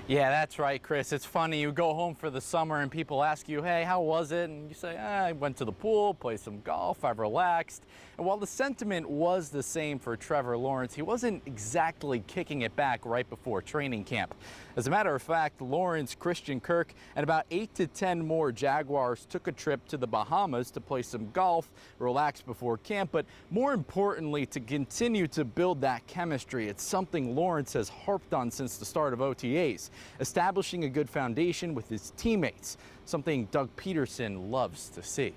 Yeah, that's right, Chris. It's funny, you go home for the summer and people ask you, hey, how was it? And you say, I went to the pool, played some golf, I've relaxed. And while the sentiment was the same for Trevor Lawrence, he wasn't exactly kicking it back right before training camp. As a matter of fact, Lawrence, Christian Kirk, and about 8 to 10 more Jaguars took a trip to the Bahamas to play some golf, relax before camp, but more importantly, to continue to build that chemistry. It's something Lawrence has harped on since the start of OTAs. Establishing a good foundation with his teammates, something Doug Peterson loves to see.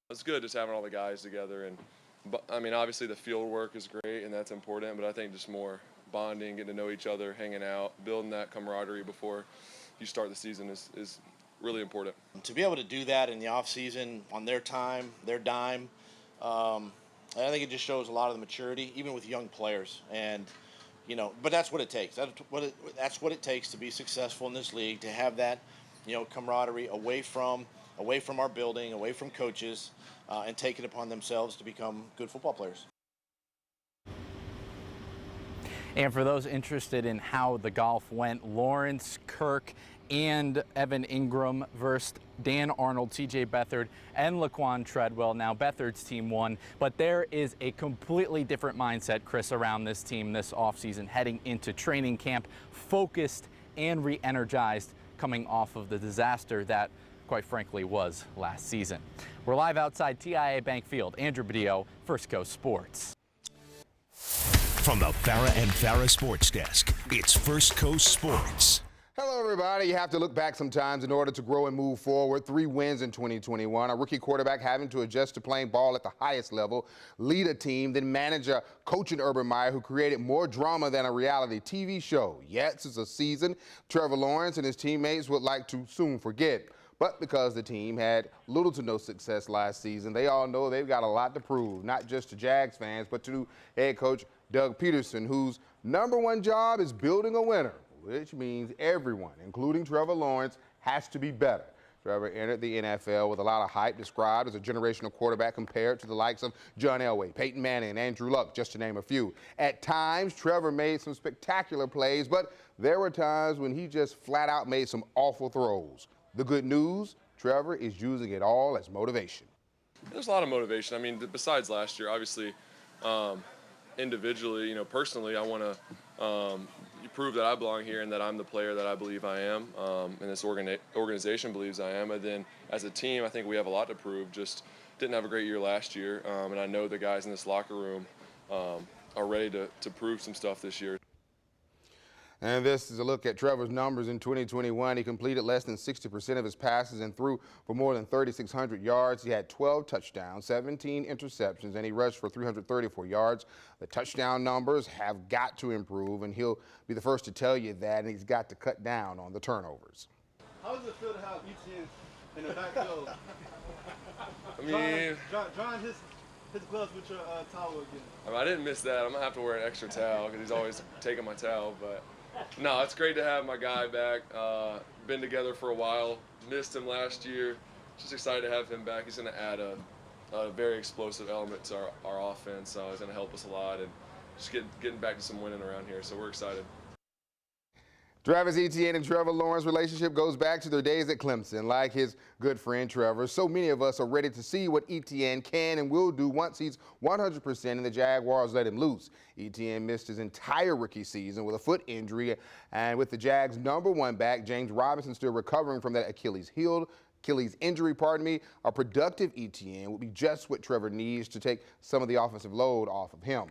It's good just having all the guys together, and I mean, obviously the field work is great and that's important, but I think just more bonding, getting to know each other, hanging out, building that camaraderie before you start the season is really important. To be able to do that in the off season on their time, their dime, I think it just shows a lot of the maturity, even with young players. And but that's what it takes. That's what it takes to be successful in this league, to have that, camaraderie away from our building, away from coaches, and take it upon themselves to become good football players. And for those interested in how the golf went, Lawrence, Kirk, and Evan Ingram versed Dan Arnold, TJ Beathard, and Laquan Treadwell. Now Beathard's team won, but there is a completely different mindset, Chris, around this team this offseason, heading into training camp, focused and re-energized, coming off of the disaster that, quite frankly, was last season. We're live outside TIAA Bank Field. Andrew Badillo, First Coast Sports. From the Farrah and Farrah Sports Desk, it's First Coast Sports. Hello, everybody. You have to look back sometimes in order to grow and move forward. 3 wins in 2021. A rookie quarterback having to adjust to playing ball at the highest level, lead a team, then manage a coach in Urban Meyer who created more drama than a reality TV show. Yet, it's a season Trevor Lawrence and his teammates would like to soon forget. But because the team had little to no success last season, they all know they've got a lot to prove, not just to Jags fans, but to head coach Doug Peterson, whose #1 job is building a winner, which means everyone, including Trevor Lawrence, has to be better. Trevor entered the NFL with a lot of hype, described as a generational quarterback compared to the likes of John Elway, Peyton Manning, and Andrew Luck, just to name a few. At times, Trevor made some spectacular plays, but there were times when he just flat out made some awful throws. The good news, Trevor is using it all as motivation. There's a lot of motivation. I mean, besides last year, obviously, individually, personally, I want to prove that I belong here and that I'm the player that I believe I am, and this organization believes I am. And then as a team, I think we have a lot to prove. Just didn't have a great year last year, and I know the guys in this locker room are ready to prove some stuff this year. And this is a look at Trevor's numbers in 2021. He completed less than 60% of his passes and threw for more than 3,600 yards. He had 12 touchdowns, 17 interceptions, and he rushed for 334 yards. The touchdown numbers have got to improve, and he'll be the first to tell you that, and he's got to cut down on the turnovers. How does it feel to have Etienne in the backfield? I mean, drying his gloves with your towel again. I didn't miss that. I'm going to have to wear an extra towel because he's always taking my towel, but no, it's great to have my guy back. Been together for a while. Missed him last year. Just excited to have him back. He's going to add a very explosive element to our offense. So he's going to help us a lot and just getting back to some winning around here. So we're excited. Travis Etienne and Trevor Lawrence relationship goes back to their days at Clemson. Like his good friend Trevor, so many of us are ready to see what Etienne can and will do once he's 100% and the Jaguars let him loose. Etienne missed his entire rookie season with a foot injury, and with the Jags' #1 back, James Robinson, still recovering from that Achilles injury, a productive Etienne would be just what Trevor needs to take some of the offensive load off of him.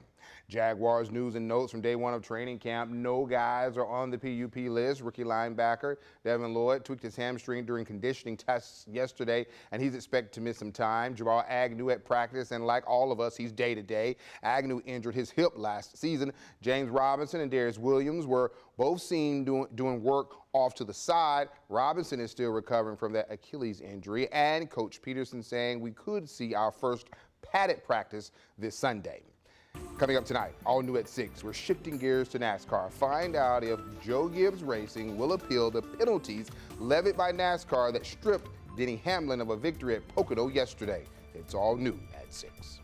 Jaguars news and notes from day 1 of training camp. No guys are on the PUP list. Rookie linebacker Devin Lloyd tweaked his hamstring during conditioning tests yesterday, and he's expected to miss some time. Jamal Agnew at practice, and like all of us, he's day-to-day. Agnew injured his hip last season. James Robinson and Darius Williams were both seen doing work off to the side. Robinson is still recovering from that Achilles injury, and Coach Peterson saying we could see our first padded practice this Sunday. Coming up tonight, all new at 6, we're shifting gears to NASCAR. Find out if Joe Gibbs Racing will appeal the penalties levied by NASCAR that stripped Denny Hamlin of a victory at Pocono yesterday. It's all new at 6.